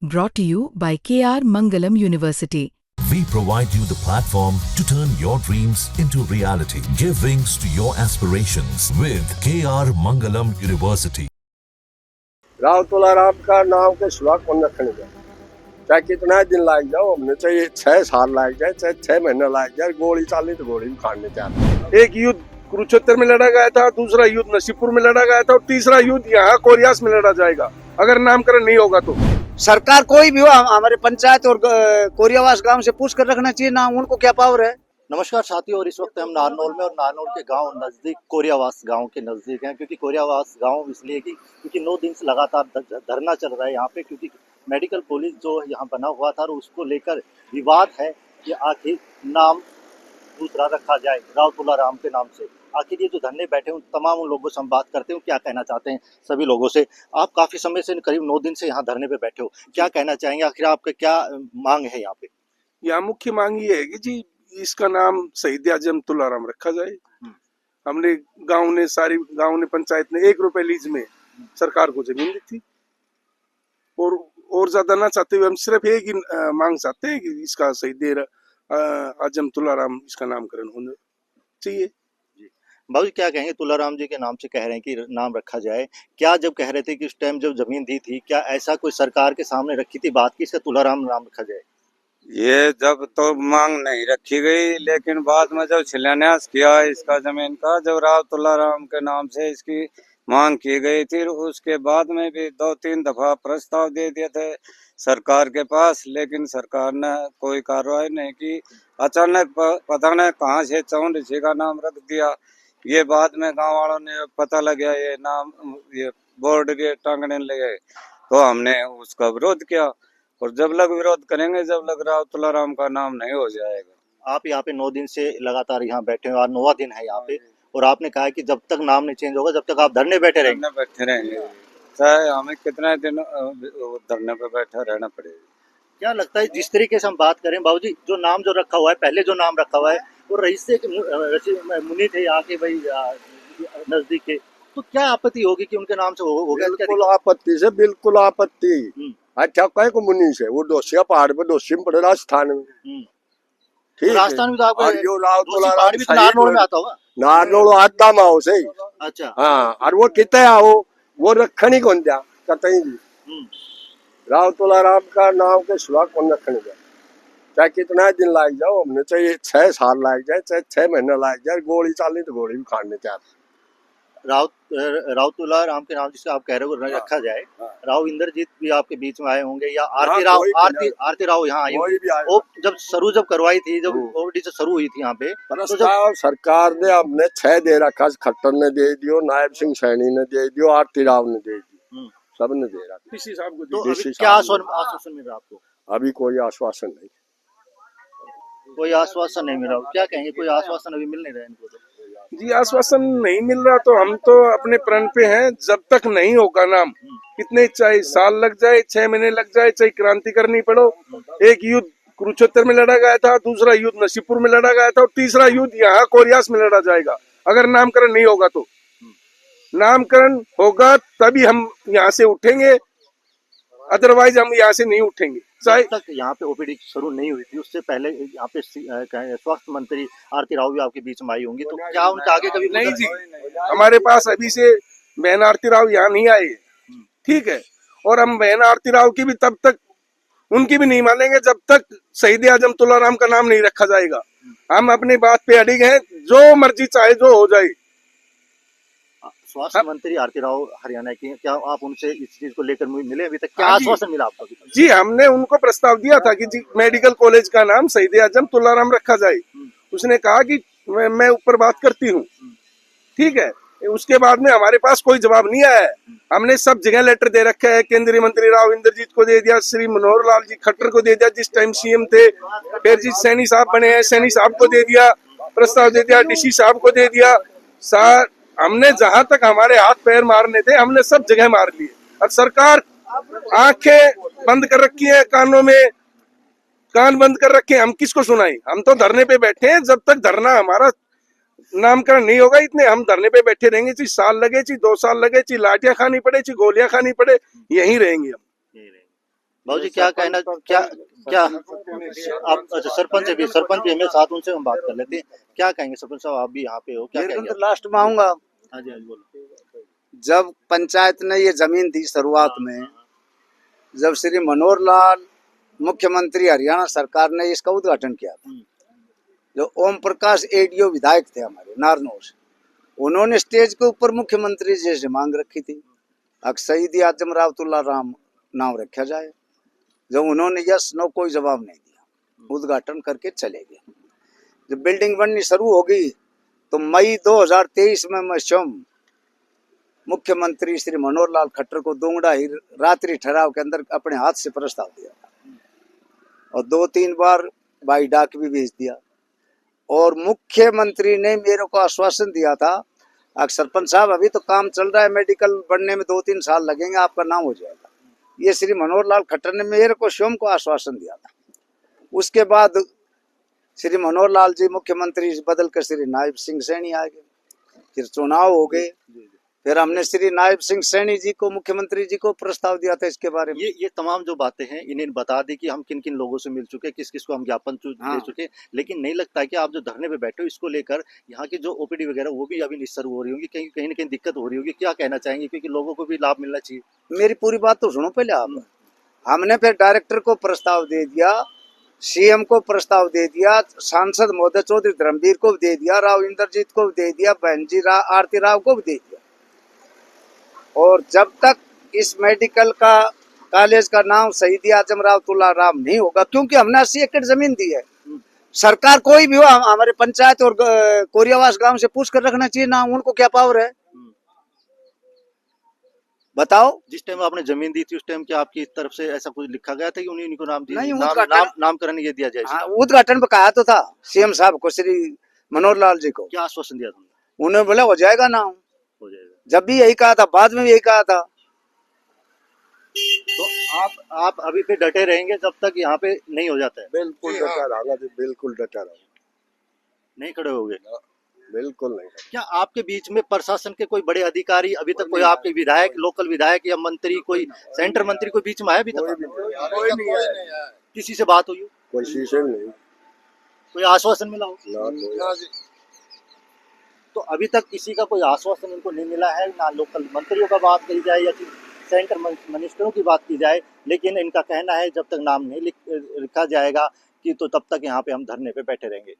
Brought to you by KR Mangalam University. We provide you the platform to turn your dreams into reality. Give wings to your aspirations with KR Mangalam University. Rao Tularam का नाम के सिवा कौन रखने जाए, चाहे कितना दिन लग जाओ, हमने चाहे 6 साल लग जाए, चाहे 6 महीने लग जाए, गोली चाली तो गोली भी खाने जाते। एक युद्ध कुरुक्षेत्र में लड़ा गया था, दूसरा युद्ध नसीबपुर में लड़ा गया था और तीसरा युद्ध यहाँ कोरियास में लड़ा जाएगा अगर नामकरण नहीं होगा तो। सरकार कोई भी हो, हमारे पंचायत और कोरियावास गांव से पूछ कर रखना चाहिए ना, उनको क्या पावर है। नमस्कार साथियों, और इस वक्त हम नारनौल में और नारनौल के गांव नज़दीक कोरियावास गांव के नज़दीक हैं, क्योंकि कोरियावास गांव इसलिए क्योंकि 9 दिन से लगातार धरना चल रहा है यहाँ पे, क्योंकि मेडिकल कॉलेज जो यहाँ बना हुआ था और उसको लेकर विवाद है कि आखिर नाम दूसरा रखा जाए राव तुलाराम के नाम से। आखिर ये जो धरने बैठे हैं तमाम उन लोगों से हम बात करते हैं, क्या कहना चाहते हैं सभी लोगों से। आप काफ़ी समय से करीब 9 दिन से यहाँ धरने पे बैठे हो, क्या कहना चाहेंगे, आखिर आपका क्या मांग है यहाँ पे? यहाँ मुख्य मांग ये है कि जी इसका नाम शहीद आजम तुलाराम रखा जाए। हमने गांव ने पंचायत ने 1 रुपए लीज में सरकार को जमीन दी थी और ज्यादा ना चाहते हुए हम सिर्फ एक ही मांग चाहते हैं कि इसका शहीद आजम तुलाराम इसका नामकरण होना चाहिए। बाबू क्या कहेंगे, तुलाराम जी के नाम से कह रहे हैं कि नाम रखा जाए, क्या जब कह रहे थे कि उस टाइम जब जमीन दी थी, क्या ऐसा कोई सरकार के सामने रखी थी बात कि इसका तुलाराम नाम रखा जाए? ये जब तो मांग नहीं रखी गई, लेकिन बाद में जब शिलान्यास किया इसका जमीन का, जब राव तुलाराम के नाम से इसकी मांग की गई थी, उसके बाद में भी 2-3 दफा प्रस्ताव दे दिए थे सरकार के पास, लेकिन सरकार ने कोई कार्रवाई नहीं की। अचानक पता नहीं कहाँ से चौन ऋषि का नाम रख दिया। ये बाद में गांव वालों ने पता लगा ये नाम ये बोर्ड के टांगने लगे, तो हमने उसका विरोध किया। और जब लग विरोध करेंगे, जब लग राव तुलाराम का नाम नहीं हो जाएगा। आप यहाँ पे 9 दिन से लगातार यहाँ बैठे हैं और 9वां दिन है यहाँ पे, और आपने कहा कि जब तक नाम नहीं चेंज होगा जब तक आप धरने बैठे रहेंगे। चाहे हमें कितने दिन धरने पे बैठे रहना पड़ेगा। क्या लगता है जिस तरीके से हम बात करें बाबूजी, जो नाम जो रखा हुआ है, पहले जो नाम रखा हुआ है वो रईस मुनि थे यहाँ के भाई नजदीक के, तो क्या आपत्ति होगी कि उनके नाम से हो गया? बिल्कुल आपत्ति से, बिल्कुल आपत्ति। अच्छा कहे को मुनि से वो डोसिया पहाड़ पे डोसी में पड़े राजस्थान में। ठीक है, राजस्थान में तो आपको राव तुलाराम नारनौल में आता होगा। नारनौल आदा माओ से। अच्छा हाँ, और वो कितने आओ वो रखनी कौन दिया कतई भी। राव तुलाराम का नाम के सिवा कौन रखने जाए, चाहे कितना दिन लग जाओ, हमने चाहे 6 साल लग जाए, चाहे 6 महीने लग जाए, गोली चाली तो गोली भी खाने जाते। राव तुलाराम के नाम जिसका आप कह रहे हो रखा जाए, राव इंद्रजीत भी आपके बीच में आए होंगे, या आरती राव यहाँ आई होंगी। जब करवाई थी, जब ओवरडी से शुरू हुई थी यहाँ पे, तो सरकार ने हमने 6 दे रखा, खट्टर ने दे दियो, नायब सिंह सैनी ने दे दियो, आरती राव ने दे दी, सबने दे रखा। डीसी साहब को क्या आश्वासन मिल रहा आपको? अभी कोई आश्वासन नहीं, कोई आश्वासन नहीं मिला। क्या कहेंगे, कोई आश्वासन अभी मिल नहीं रहा है इनको? जी आश्वासन नहीं मिल रहा, तो हम तो अपने प्रण पे हैं, जब तक नहीं होगा नाम, कितने चाहे साल लग जाए, 6 महीने लग जाए, चाहे क्रांति करनी पड़ो। एक युद्ध कुरुक्षेत्र में लड़ा गया था, दूसरा युद्ध नसीबपुर में लड़ा गया था और तीसरा युद्ध यहाँ कोरियास में लड़ा जाएगा अगर नामकरण नहीं होगा तो। नामकरण होगा तभी हम यहाँ से उठेंगे, अदरवाइज हम यहाँ से नहीं उठेंगे। चाहे तक यहाँ पे ओपीडी शुरू नहीं हुई थी, उससे पहले यहाँ पे स्वास्थ्य मंत्री आरती राव भी आपके बीच में आई होंगी, तो क्या उनके आगे कभी? नहीं जी, हमारे पास अभी से बहन आरती राव यहाँ नहीं आए, ठीक है, और हम बहन आरती राव की भी तब तक उनकी भी नहीं मानेंगे जब तक शहीद आजम तुलाराम का नाम नहीं रखा जाएगा। हम अपनी बात पे अड़िग हैं, जो मर्जी चाहे जो हो जाए। स्वास्थ्य मंत्री आरती राव हरियाणा की, क्या आप उनसे इस चीज को लेकर मिले अभी तक? क्या आश्वासन मिला आपको? जी हमने उनको प्रस्ताव दिया था कि जी मेडिकल कॉलेज का नाम शहीद आजम तुलाराम रखा जाए। उसने कहा कि मैं ऊपर बात करती हूँ, ठीक है। उसके बाद में हमारे पास कोई जवाब नहीं आया है। हमने सब जगह लेटर दे रखे है, केंद्रीय मंत्री राव इंद्रजीत को दे दिया, श्री मनोहर लाल जी खट्टर को दे दिया जिस टाइम सीएम थे, फिर जी सैनी साहब बने हैं, सैनी साहब को दे दिया, प्रस्ताव दे दिया, डीसी साहब को दे दिया। हमने जहां तक हमारे हाथ पैर मारने थे हमने सब जगह मार लिए। अब सरकार आंखें बंद कर रखी है, कानों में कान बंद कर रखे, हम किसको सुनाई? हम तो धरने पे बैठे हैं, जब तक धरना हमारा नामकरण नहीं होगा इतने हम धरने पे बैठे रहेंगे। चाहे साल लगे, चाहे 2 साल लगे, चाहे लाठियां खानी पड़े, चाहे गोलियां खानी पड़े, यहीं रहेंगे हम। बाबूजी क्या कहना, क्या क्या आप, अच्छा सरपंच भी हमें साथ, उनसे हम बात कर लेते हैं। क्या कहेंगे सरपंच साहब, आप भी यहाँ पे हो, क्या मेरे को कहेंगे? तो लास्ट में आऊंगा। हाँ जी, हाँ जी, बोलो। जब पंचायत ने ये जमीन दी शुरुआत में, जब श्री मनोहर लाल मुख्यमंत्री हरियाणा सरकार ने इसका उद्घाटन किया था, जो ओम प्रकाश एडीओ विधायक थे हमारे नारनौल से, उन्होंने स्टेज के ऊपर मुख्यमंत्री जी से मांग रखी थी शहीद आजम रावतुल्ला राम नाम रखा जाए। जब उन्होंने यस नो कोई जवाब नहीं दिया, उद्घाटन करके चले गए। जब बिल्डिंग बननी शुरू हो गई तो मई 2023 में मैं स्वयं मुख्यमंत्री श्री मनोहर लाल खट्टर को दोंगड़ा ही रात्रि ठहराव के अंदर अपने हाथ से प्रस्ताव दिया और 2-3 बार बाई डाक भी भेज दिया। और मुख्यमंत्री ने मेरे को आश्वासन दिया था, सरपंच साहब अभी तो काम चल रहा है, मेडिकल बनने में 2-3 साल लगेंगे, आपका नाम हो जाएगा। ये श्री मनोहर लाल खट्टर ने मेरे को स्वयं को आश्वासन दिया था। उसके बाद श्री मनोहर लाल जी मुख्यमंत्री बदल कर श्री नायब सिंह सैनी आ गए, फिर चुनाव हो गए, फिर हमने श्री नायब सिंह सैनी जी को मुख्यमंत्री जी को प्रस्ताव दिया था इसके बारे में। ये तमाम जो बातें हैं इन्हें बता दी कि हम किन किन लोगों से मिल चुके हैं, किस किस को हम ज्ञापन दे चुके हैं, लेकिन नहीं लगता है कि आप जो धरने पे बैठे हो इसको लेकर यहाँ की जो ओपीडी वगैरह वो भी अभी निस्तर हो रही होगी, कहीं ना कहीं दिक्कत हो रही होगी। क्या कहना चाहेंगे, क्योंकि लोगों को भी लाभ मिलना चाहिए। मेरी पूरी बात तो सुनो पहले आप। हमने फिर डायरेक्टर को प्रस्ताव दे दिया, सीएम को प्रस्ताव दे दिया, सांसद महोदय चौधरी धर्मवीर को भी दे दिया, राव इंद्रजीत को भी दे दिया, बहन जी आरती राव को भी दे दिया। और जब तक इस मेडिकल का कॉलेज का नाम शहीद आजम रावतुल्ला राम नहीं होगा, क्योंकि हमने 80 एकड़ जमीन दी है, सरकार कोई भी हो, हमारे पंचायत और कोरियावास गांव से पूछ कर रखना चाहिए ना, उनको क्या पावर है बताओ। जिस टाइम आपने जमीन दी थी उस टाइम क्या आपकी तरफ से ऐसा कुछ लिखा गया था कि उन्हीं को नाम दिया, नहीं, नामकरण ये दिया जाए? हाँ, उद्घाटन पे कहा तो था सीएम साहब को, श्री मनोहर लाल जी को। क्या आश्वासन दिया तुमने? उन्होंने बोला हो जाएगा नाम, हो जाएगा। जब भी यही कहा था, बाद में भी यही कहा था। तो आप अभी पे डटे रहेंगे जब तक यहाँ पे नहीं हो जाता है? बिल्कुल डटा रहा, बिल्कुल डटा रहा, नहीं खड़े होगे? बिल्कुल नहीं। क्या आपके बीच में प्रशासन के कोई बड़े अधिकारी अभी तक, कोई आपके विधायक, लोकल विधायक या मंत्री, कोई सेंटर मंत्री कोई बीच में आया अभी तक? कोई नहीं है, किसी से बात हुई हो? कोई शीशे नहीं, कोई आश्वासन मिला हो? ना तो अभी तक किसी का कोई आश्वासन इनको नहीं मिला है, ना लोकल मंत्रियों का बात करी जाए या फिर सेंटर मिनिस्टरों की बात की जाए, लेकिन इनका कहना है जब तक नाम नहीं लिखा जाएगा कि तो तब तक यहाँ पे हम धरने पे बैठे रहेंगे।